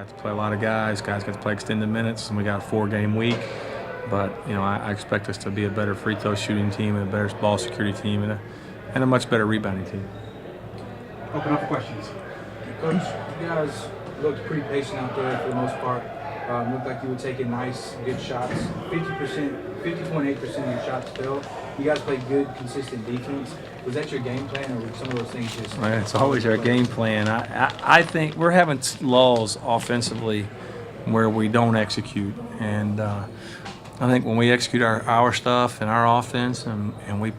got to play a lot of guys. Guys got to play extended minutes, and we got a 4-game week. But I expect us to be a better free throw shooting team, and a better ball security team, and a much better rebounding team. Open up for questions. Coach, you guys looked pretty patient out there for the most part. Looked like you were taking nice, good shots. 50.8% of your shots fell. You guys played good, consistent defense. Was that your game plan, or were some of those things just? It's always our game plan. I think we're having lulls offensively where we don't execute, and I think when we execute our stuff and our offense, and we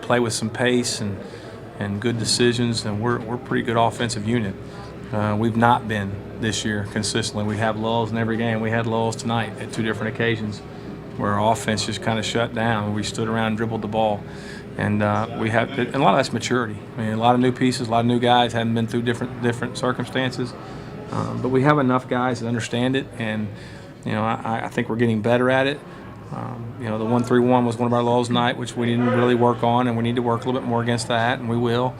play with some pace and good decisions, and we're a pretty good offensive unit. We've not been this year consistently. We have lulls in every game. We had lulls tonight at 2 different occasions where our offense just kind of shut down. We stood around and dribbled the ball. And we have, and a lot of that's maturity. I mean, a lot of new pieces, a lot of new guys, haven't been through different circumstances. But we have enough guys that understand it, and I think we're getting better at it. The 1-3-1 was one of our lulls tonight, which we didn't really work on, and we need to work a little bit more against that, and we will.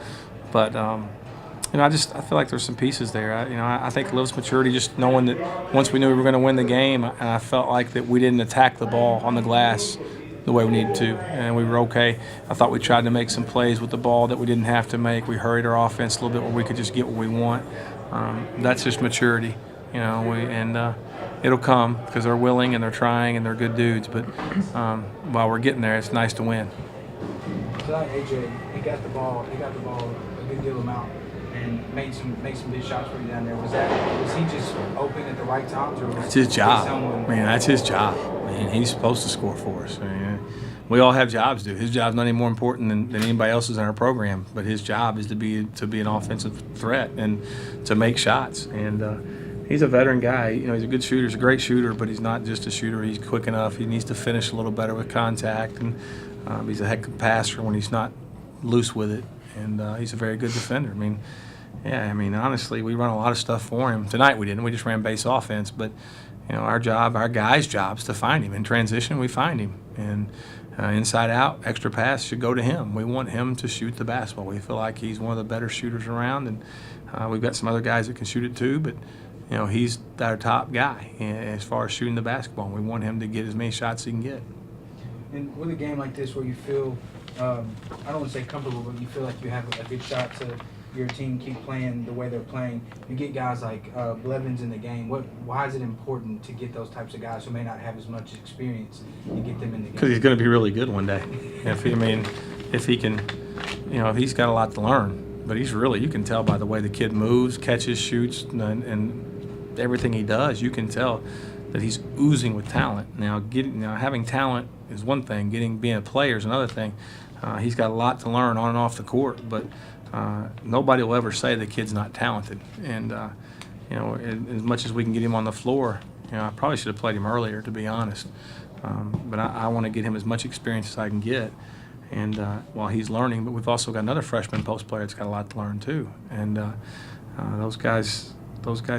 But I feel like there's some pieces there. I think a little maturity, just knowing that once we knew we were going to win the game, and I felt like that we didn't attack the ball on the glass the way we needed to, and we were okay. I thought we tried to make some plays with the ball that we didn't have to make. We hurried our offense a little bit where we could just get what we want. That's just maturity, it'll come because they're willing and they're trying and they're good dudes. But while we're getting there, it's nice to win. Tonight, AJ, he got the ball a good deal amount and made some good shots for you down there. Was he just open at the right times, or was that's his job? That's his job. He's supposed to score for us. We all have jobs to do. His job's not any more important than anybody else's in our program. But his job is to be an offensive threat and to make shots. And he's a veteran guy. He's a good shooter. He's a great shooter, but he's not just a shooter. He's quick enough. He needs to finish a little better with contact. And he's a heck of a passer when he's not loose with it. And he's a very good defender. Honestly, we run a lot of stuff for him. Tonight we didn't. We just ran base offense. But our guys' job is to find him. In transition, we find him. And inside out, extra pass should go to him. We want him to shoot the basketball. We feel like he's one of the better shooters around, and we've got some other guys that can shoot it too, but he's our top guy as far as shooting the basketball. And we want him to get as many shots as he can get. And with a game like this where you feel, I don't want to say comfortable, but you feel like you have a good shot to your team keep playing the way they're playing, you get guys like Blevins in the game. Why is it important to get those types of guys who may not have as much experience and get them in the game? Because he's going to be really good one day. If he can, if he's got a lot to learn. But you can tell by the way the kid moves, catches, shoots, and everything he does. You can tell that he's oozing with talent. Now, having talent is one thing. Being a player is another thing. He's got a lot to learn on and off the court, but nobody will ever say the kid's not talented. And as much as we can get him on the floor, I probably should have played him earlier, to be honest. But I want to get him as much experience as I can get, and while he's learning. But we've also got another freshman post player that's got a lot to learn too. And those guys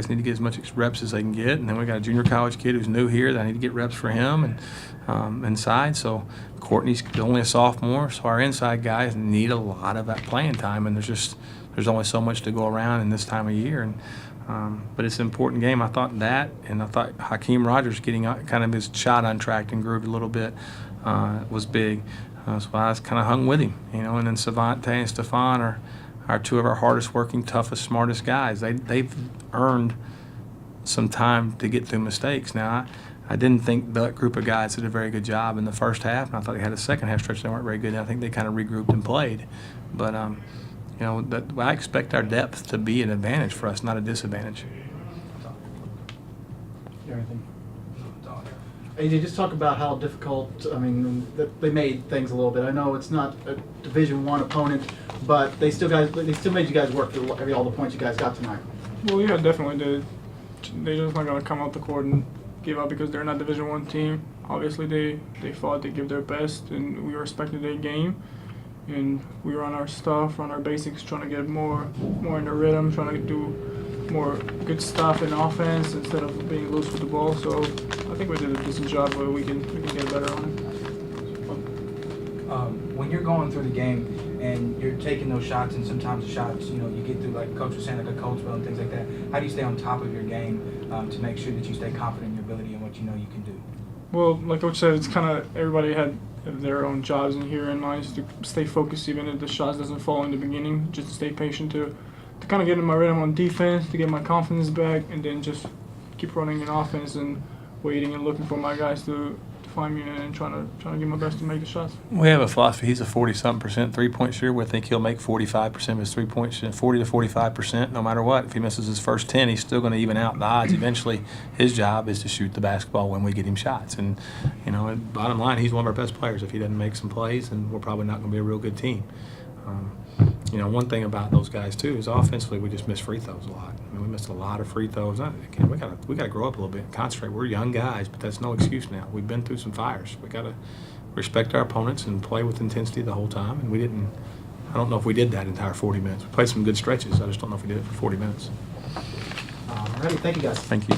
need to get as much reps as they can get. And then we got a junior college kid who's new here that I need to get reps for him and inside. So Courtney's only a sophomore, so our inside guys need a lot of that playing time. And there's only so much to go around in this time of year. And but it's an important game. I thought that, and I thought Hakeem Rogers getting kind of his shot untracked and grooved a little bit was big. So I was kind of hung with him, And then Savante and Stefan are 2 of our hardest working, toughest, smartest guys. They've earned some time to get through mistakes. Now, I didn't think that group of guys did a very good job in the first half, and I thought they had a second half stretch they weren't very good. And I think they kind of regrouped and played. But I expect our depth to be an advantage for us, not a disadvantage. AJ, just talk about how difficult, they made things a little bit. I know it's not a Division I opponent, but they still made you guys work for all the points you guys got tonight. Well, yeah, definitely did. They're just not going to come out the court and give up because they're not Division I team. Obviously, they fought, they give their best, and we respected their game. And we run our stuff, run our basics, trying to get more in the rhythm, trying to do more good stuff in offense instead of being loose with the ball. So I think we did a decent job, but we can get better on it. When you're going through the game and you're taking taking those shots, and sometimes the shots, you know, you get through, like Coach was saying, like a cold spell and things like that. How do you stay on top of your game to make sure that you stay confident in your ability and what you know you can do? Well, like Coach said, it's kind of everybody had their own jobs in here, and mine is to stay focused even if the shots doesn't fall in the beginning, just to stay patient, to kind of get in my rhythm on defense, to get my confidence back, and then just keep running in offense and waiting and looking for my guys to find me and trying to give my best to make the shots. We have a philosophy. He's a 40-something% three-point shooter. We think he'll make 45% of his three-point shot, 40 to 45%, no matter what. If he misses his first 10, he's still going to even out the odds. Eventually, his job is to shoot the basketball when we get him shots. And, you know, bottom line, he's one of our best players. If he doesn't make some plays, then we're probably not going to be a real good team. You know, one thing about those guys too is offensively we just miss free throws a lot. I mean, we missed a lot of free throws. Again, we gotta grow up a little bit and concentrate. We're young guys, but that's no excuse now. We've been through some fires. We gotta respect our opponents and play with intensity the whole time. And we didn't. I don't know if we did that entire 40 minutes. We played some good stretches. I just don't know if we did it for 40 minutes. All righty, thank you guys. Thank you.